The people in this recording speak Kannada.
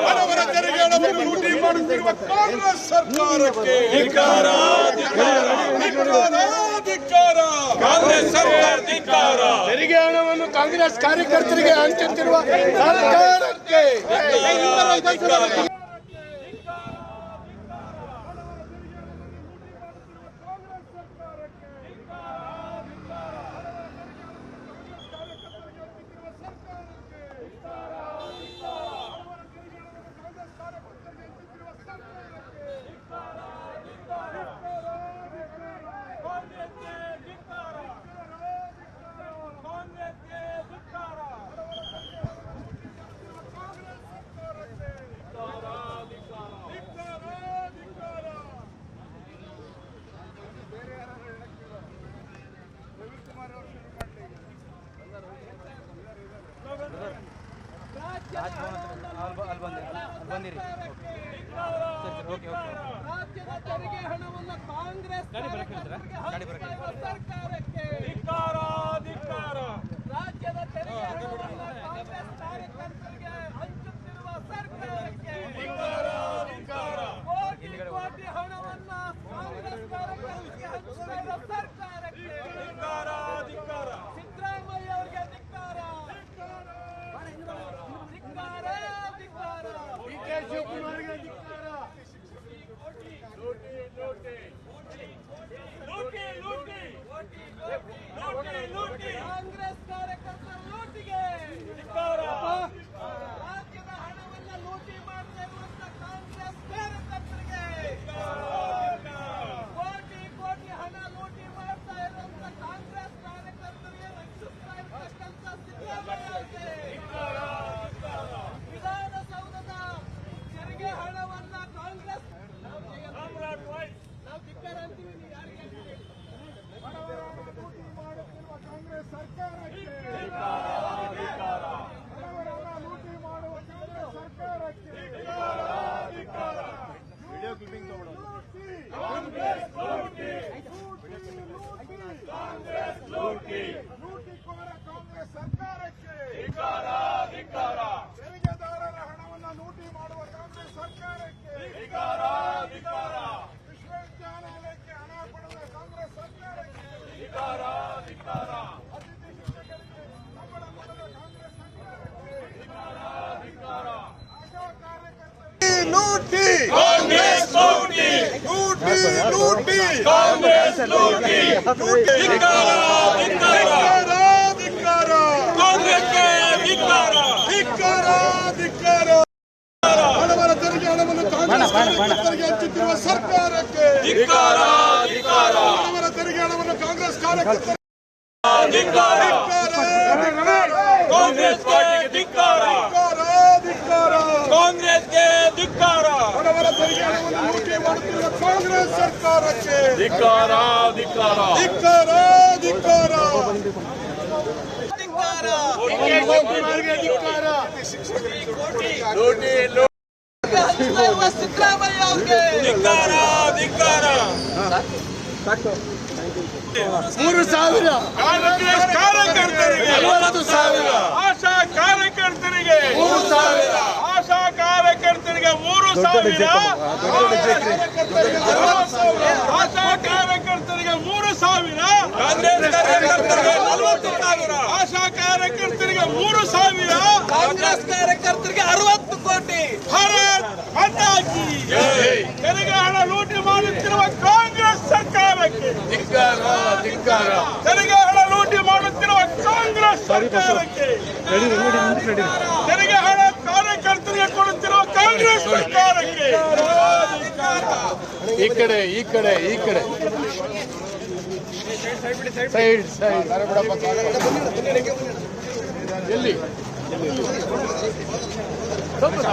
ಬಡವರ ತೆರಿಗೆ ಹಣವನ್ನು ಲೂಟಿ ಮಾಡುತ್ತಿರುವ ಕಾಂಗ್ರೆಸ್ ಸರ್ಕಾರಕ್ಕೆ ಕಾಂಗ್ರೆಸ್ ಸರ್ಕಾರ ಧಿಕ್ಕಾರ. ತೆರಿಗೆ ಹಣವನ್ನು ಕಾಂಗ್ರೆಸ್ ಕಾರ್ಯಕರ್ತರಿಗೆ ಹಂಚುತ್ತಿರುವ ಸರ್ಕಾರಕ್ಕೆ ರಾಜ್ಯದ ತೆರಿಗೆ ಹಣವನ್ನು ಕಾಂಗ್ರೆಸ್ ಸರ್ಕಾರಕ್ಕೆ ರಾಜ್ಯದ ತೆರಿಗೆ ಹಣವನ್ನು ಕಾಂಗ್ರೆಸ್ ಕಾರ್ಯಕರ್ತರಿಗೆ ಹಂಚುತ್ತಿರುವ ಸರ್ಕಾರಕ್ಕೆ ಕೋಟಿ ಕೋಟಿ ಹಣವನ್ನು ಕಾಂಗ್ರೆಸ್ ಕಾರ್ಯಕರ್ತರಿಗೆ ಹಂಚುತ್ತಿರುವ ಸರ್ಕಾರಕ್ಕೆ ಸಿದ್ದರಾಮಯ್ಯ ಅವರಿಗೆ ಧಿಕ್ಕಾರ. ಕಾಂಗ್ರೆಸ್ ಕಾರ್ಯಕರ್ತರ ಲೂಟಿಗೆ ರಾಜ್ಯದ ಹಣವನ್ನ ಲೂಟಿ ಮಾಡ್ತಾ ಇರುವಂತ ಕಾಂಗ್ರೆಸ್ ಕಾರ್ಯಕರ್ತರಿಗೆ ಕೋಟಿ ಕೋಟಿ ಹಣ ಲೂಟಿ ಮಾಡ್ತಾ ಇರುವಂತ ಕಾಂಗ್ರೆಸ್ ಕಾರ್ಯಕರ್ತರಿಗೆ ರಕ್ಷಿಸ್ತಾ ಇರ್ತಕ್ಕಂಥ ಸಿದ್ದರಾಮಯ್ಯ ವಿಧಾನಸೌಧದ ತೆರಿಗೆ ಹಣವನ್ನ ಕಾಂಗ್ರೆಸ್ ನಾವು ಧಿಕ್ಕಾರ ಅಂತೀವಿ. ಬಡವರ ಲೂಟಿ ಮಾಡುತ್ತಿರುವ ಕಾಂಗ್ರೆಸ್ ಸರ್ಕಾರಕ್ಕೆ ಬಡವರನ್ನ ಲೂಟಿ ಮಾಡುವ ಕಾಂಗ್ರೆಸ್ ಸರ್ಕಾರಕ್ಕೆ ಲೂಟಿಕೋರ ಕಾಂಗ್ರೆಸ್ ಸರ್ಕಾರಕ್ಕೆ ತೆರಿಗೆದಾರರ ಹಣವನ್ನು ಲೂಟಿ ಮಾಡುವ ಕಾಂಗ್ರೆಸ್ ಸರ್ಕಾರಕ್ಕೆ ವಿಶ್ವವಿದ್ಯಾಲಯಕ್ಕೆ ಹಣ ಕೊಡುವ ಕಾಂಗ್ರೆಸ್ ಸರ್ಕಾರಕ್ಕೆ ಅತಿಥಿ ಶಿಕ್ಷಕರಿಗೆ ಸಂಬಳ ಕೊಡುವ ಕಾಂಗ್ರೆಸ್ ಸರ್ಕಾರಕ್ಕೆ ಆಶಾ ಕಾರ್ಯಕರ್ತರಿಗೆ ಲೂಟಿ ಕಾಂಗ್ರೆಸ್ ಲೂಟಿ ಲೂಟಿ ಲೂಟಿ ಕಾಂಗ್ರೆಸ್ ಲೂಟಿ ಧಿಕ್ಕಾರ ಕಾಂಗ್ರೆಸ್ಗೆ ಧಿಕ್ಕಾರ ಬಡವರ ತೆರಿಗೆ ಹಣವನ್ನು ಕಾಂಗ್ರೆಸ್ ಕಾರ್ಯಕರ್ತರಿಗೆ ಹಂಚುತ್ತಿರುವ ಸರ್ಕಾರಕ್ಕೆ ಬಡವರ ತೆರಿಗೆ ಹಣವನ್ನು ಕಾಂಗ್ರೆಸ್ ಕಾರ್ಯಕರ್ತರಿಗೆ ಕಾಂಗ್ರೆಸ್ಗೆ ಧಿಕ್ಕಾರ. ಬಡವರ ತೆರಿಗೆ ಹಣವನ್ನು ಲೂಟಿ ಮಾಡುತ್ತಿರುವ ಕಾಂಗ್ರೆಸ್ ಸರ್ಕಾರಕ್ಕೆ ಧಿಕ್ಕಾರ. ಸಿದ್ದರಾಮಯ್ಯ ಅವರಿಗೆ 3,000 ಕಾಂಗ್ರೆಸ್ ಕಾರ್ಯಕರ್ತರಿಗೆ 40,000 ಆಶಾ ಕಾರ್ಯಕರ್ತರಿಗೆ 3,000 ಆಶಾ ಕಾರ್ಯಕರ್ತರಿಗೆ 3,000 ಆಶಾ ಕಾರ್ಯಕರ್ತರಿಗೆ 3,000 ಕಾಂಗ್ರೆಸ್ ಕಾರ್ಯಕರ್ತರಿಗೆ 40,000 ಆಶಾ ಕಾರ್ಯಕರ್ತರಿಗೆ 3,000 ಕಾಂಗ್ರೆಸ್ ಕಾರ್ಯಕರ್ತರಿಗೆ 60 ಕೋಟಿ ಭಾರತ್ ಮಾತಾ ಕಿ ತೆರಿಗೆ ಹಣ ಲೂಟಿ ಮಾಡುತ್ತಿರುವ ಕಾಂಗ್ರೆಸ್ ಸರ್ಕಾರಕ್ಕೆ ತೆರಿಗೆ ಹಣ ಲೂಟಿ ಮಾಡುತ್ತಿರುವ ಕಾಂಗ್ರೆಸ್ ಸರ್ಕಾರಕ್ಕೆ ತೆರಿಗೆ ಹಣ ಕಾರ್ಯಕರ್ತರಿಗೆ ಕೊಡುತ್ತಿರುವ ಕಾಂಗ್ರೆಸ್ ಸರ್ಕಾರಕ್ಕೆ ಈ ಕಡೆ ಸೈಡ್ ಎಲ್ಲಿ